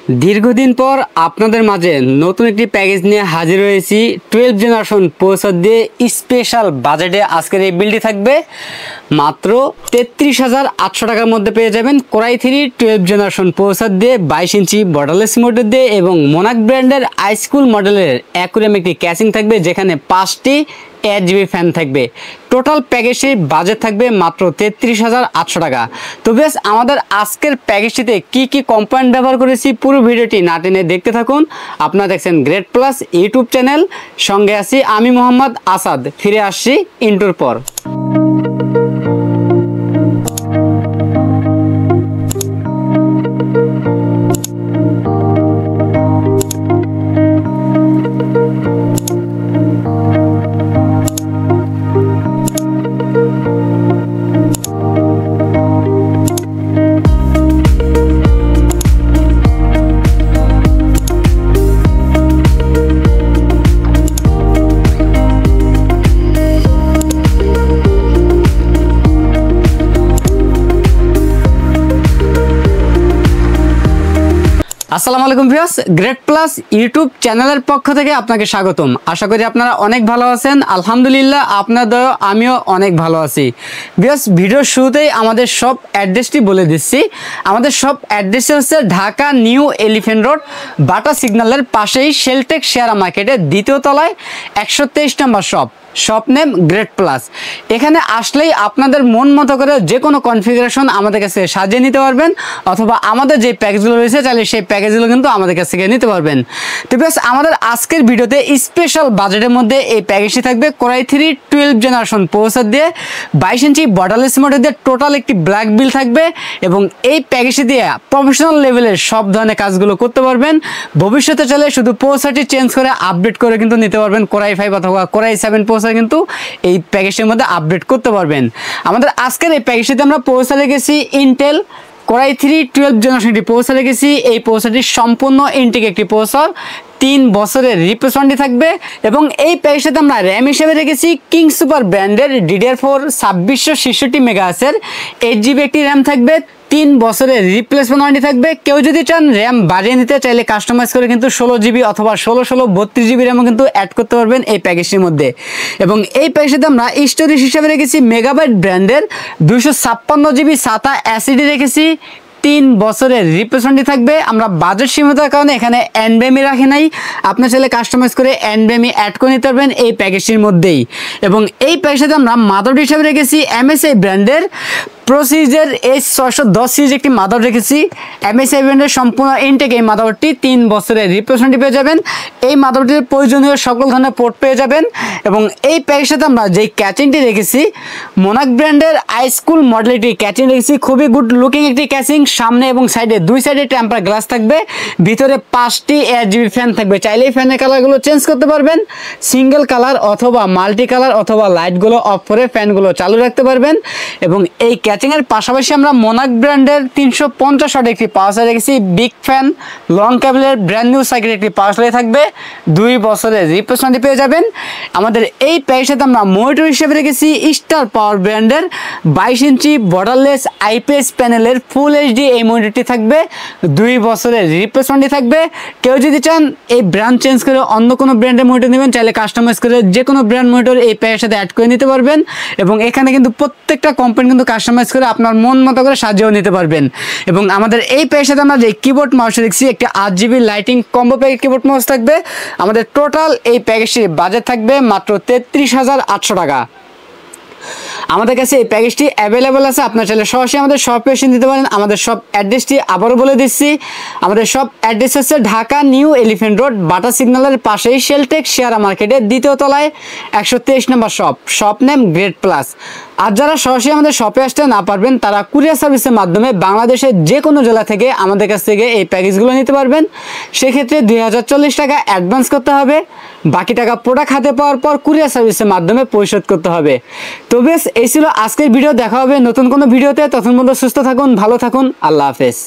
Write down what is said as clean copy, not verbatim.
দীর্ঘদিন পর আপনাদের মাঝে নতুন একটি প্যাকেজ নিয়ে হাজির হয়েছি। 12 জেনারেশন প্রসেসর দিয়ে স্পেশাল বাজেটে আজকের এই বিলটি থাকবে মাত্র 33,800 টাকার মধ্যে পেয়ে যাবেন। কোরাই 3 12 জেনারেশন প্রসেসর দিয়ে 22 ইঞ্চি বর্ডারলেস মোটর দিয়ে এবং মোনাক ব্র্যান্ডের আইস্কুল মডেলের অ্যাকুরিয়াম একটি ক্যাসিং থাকবে, যেখানে 5টি 8GB ফ্যান থাকবে। টোটাল প্যাকেজটির বাজেট থাকবে মাত্র 33,800 টাকা। তো বেশ, আমাদের আজকের প্যাকেজটিতে কি কি কম্পোনেন্ট ব্যবহার করেছি পুরো ভিডিওটি না টেনে দেখতে থাকুন। আপনারা দেখছেন গ্রেট প্লাস ইউটিউব চ্যানেল, সঙ্গে আছি আমি মোহাম্মদ আসাদ। ফিরে আসছি ইন্টুর পর। আসসালামু আলাইকুম ভিউয়ার্স, গ্রেট প্লাস ইউটিউব চ্যানেলের পক্ষ থেকে আপনাকে স্বাগতম। আশা করি আপনারা অনেক ভালো আছেন। আলহামদুলিল্লাহ, আপনাদের আমিও অনেক ভালো আছি। ভিউয়ার্স, ভিডিওর শুরুতেই আমাদের শপ অ্যাড্রেসটি বলে দিচ্ছি। আমাদের শপ অ্যাড্রেসটি হচ্ছে ঢাকা নিউ এলিফ্যান্ট রোড, বাটা সিগন্যালের পাশেই শেলটেক শেয়ার মার্কেটের দ্বিতীয় তলায় 123 নম্বর শপ নেম গ্রেট প্লাস। এখানে আসলেই আপনাদের মন মতো করে যে কোনো কনফিগারেশন আমাদের কাছে সাজিয়ে নিতে পারবেন, অথবা আমাদের যে প্যাকেজগুলো রয়েছে চাইলে সেই প্যাকেজগুলো কিন্তু আমাদের কাছ থেকে নিতে পারবেন। তো বেশ, আমাদের আজকের ভিডিওতে স্পেশাল বাজেটের মধ্যে এই প্যাকেজটি থাকবে কোরাই 3 12 জেনারেশন প্রসেসর দিয়ে 22 ইঞ্চি বর্ডারলেস মোটর দিয়ে টোটাল একটি ব্ল্যাক বিল থাকবে। এবং এই প্যাকেজটি দিয়ে প্রফেশনাল লেভেলের সব ধরনের কাজগুলো করতে পারবেন। ভবিষ্যতে চাইলে শুধু প্রসেসরটি চেঞ্জ করে আপডেট করে কিন্তু নিতে পারবেন। কোরাই 5 অথবা কোরাই 7 প্রসেসর কিন্তু এই প্যাকেজের মধ্যে আপডেট করতে পারবেন। আমাদের আজকের এই প্যাকেজটিতে আমরা প্রসেসর রেখেছি ইন্টেল কোরাই 3 12 জেনারেশন প্রসেসর রেখেছি। এই প্রসেসরটি সম্পূর্ণ ইনটেক একটি প্রসেসর, 3 বছরের রিপ্লেসমেন্ট থাকবে। এবং এই প্যাকেজটাতে আমরা র্যাম হিসেবে রেখেছি কিং সুপার ব্র্যান্ডের DDR4 2666 মেগাহার্টজের 8GB একটি র্যাম থাকবে। 3 বছরের রিপ্লেসমেন্ট ওয়ারেন্টি থাকবে। কেউ যদি চান র্যাম বাড়িয়ে নিতে চাইলে কাস্টমাইজ করে কিন্তু 16GB অথবা 16 32GB র্যামও কিন্তু অ্যাড করতে পারবেন এই প্যাকেজটির মধ্যে। এবং এই প্যাকেজটাতে আমরা স্টোরেজ হিসেবে রেখেছি মেগাবাইট ব্র্যান্ডের 256GB SATA SSD রেখেছি। 3 বছরের রিপ্লেসমেন্ট থাকবে। আমরা বাজেট সীমিতার কারণে এখানে NVMe রাখি নাই, আপনি চাইলে কাস্টমাইজ করে NVMe অ্যাড করে নিতে পারবেন এই প্যাকেজটির মধ্যেই। এবং এই প্যাকেজটাতে আমরা মাদারবোর্ড হিসেবে রেখেছি MSI ব্র্যান্ডের প্রসিজের H610 সিরিজ একটি মাদারবোর্ড রেখেছি। MSI ব্র্যান্ডের সম্পূর্ণ ইনটেক এই মাদারবোর্ডটি 3 বছরের রিপ্লেসমেন্ট পেয়ে যাবেন। এই মাদারবোর্ডের প্রয়োজনীয় সকল ধরনের পোর্ট পেয়ে যাবেন। এবং এই প্যাকেজটাতে আমরা যেই ক্যাচিংটি রেখেছি মোনাক ব্র্যান্ডের আইস্কুল মডেলটি ক্যাচিং রেখেছি। খুবই গুড লুকিং একটি ক্যাচিং, সামনে এবং সাইডে 2 সাইডে টেম্পার গ্লাস থাকবে। ভিতরে 5টি 8GB ফ্যান থাকবে। চাইলে এই ফ্যানের কালারগুলো চেঞ্জ করতে পারবেন, সিঙ্গেল কালার অথবা মাল্টি কালার, অথবা লাইটগুলো অফ করে ফ্যানগুলো চালু রাখতে পারবেন। এবং এই ক্যাচিংয়ের পাশাপাশি আমরা মোনাক ব্র্যান্ডের 350 ওয়াট একটি পাওয়ার সাপ্লাই রেখেছি। বিগ ফ্যান লং কেবলের ব্র্যান্ড নিউ সাইকেল একটি পাওয়ার সাপ্লাই থাকবে। 2 বছরের রিপ্লেসমেন্ট পেয়ে যাবেন। আমাদের এই প্যাকেজটাতে আমরা মনিটর হিসেবে রেখেছি স্টার পাওয়ার ব্র্যান্ডের 22 ইঞ্চি বর্ডারলেস IPS প্যানেলের ফুল HD এই মনিটরটি থাকবে। 2 বছরের রিপ্লেসমেন্ট থাকবে। কেউ যদি চান এই ব্র্যান্ড চেঞ্জ করে অন্য কোনো ব্র্যান্ডের মনিটর নেবেন, চাইলে কাস্টমাইজ করে যে কোনো ব্র্যান্ড মনিটর এই প্যাকেজের সাথে অ্যাড করে নিতে পারবেন। এবং এখানে কিন্তু প্রত্যেকটা কোম্পানি কিন্তু কাস্টমাইজ করে আপনার মন মতো করে সাজিয়েও নিতে পারবেন। এবং আমাদের এই প্যাকেজের সাথে আমরা যে কিবোর্ড মাউস রেখেছি একটি 8GB lighting combo packet keyboard mouse থাকবে। আমাদের টোটাল এই প্যাকেজটির বাজেট থাকবে মাত্র 33,800 টাকা। আমাদের কাছে এই প্যাকেজটি অ্যাভেলেবেল আছে, আপনার চাইলে সরাসরি আমাদের শপে এসে নিতে পারেন। আমাদের শপ অ্যাড্রেসটি আবারও বলে দিচ্ছি। আমাদের শপ অ্যাড্রেস হচ্ছে ঢাকা নিউ এলিফ্যান্ট রোড, বাটা সিগন্যালের পাশেই শেলটেক শেয়ার মার্কেটের দ্বিতীয় তলায় 123 নম্বর শপ নেম গ্রেট প্লাস। আর যারা সরাসরি আমাদের শপে আসতে না পারবেন, তারা কুরিয়ার সার্ভিসের মাধ্যমে বাংলাদেশের যে কোনো জেলা থেকে আমাদের কাছ থেকে এই প্যাকেজগুলো নিতে পারবেন। সেক্ষেত্রে 2040 টাকা অ্যাডভান্স করতে হবে, বাকি টাকা প্রোডাক্ট হাতে পাওয়ার পর কুরিয়ার সার্ভিসের মাধ্যমে পরিশোধ করতে হবে। তো বেশ, এই ছিল আজকের ভিডিও। দেখা হবে নতুন কোনো ভিডিওতে। তখন পর্যন্ত সুস্থ থাকুন, ভালো থাকুন, আল্লাহ হাফেজ।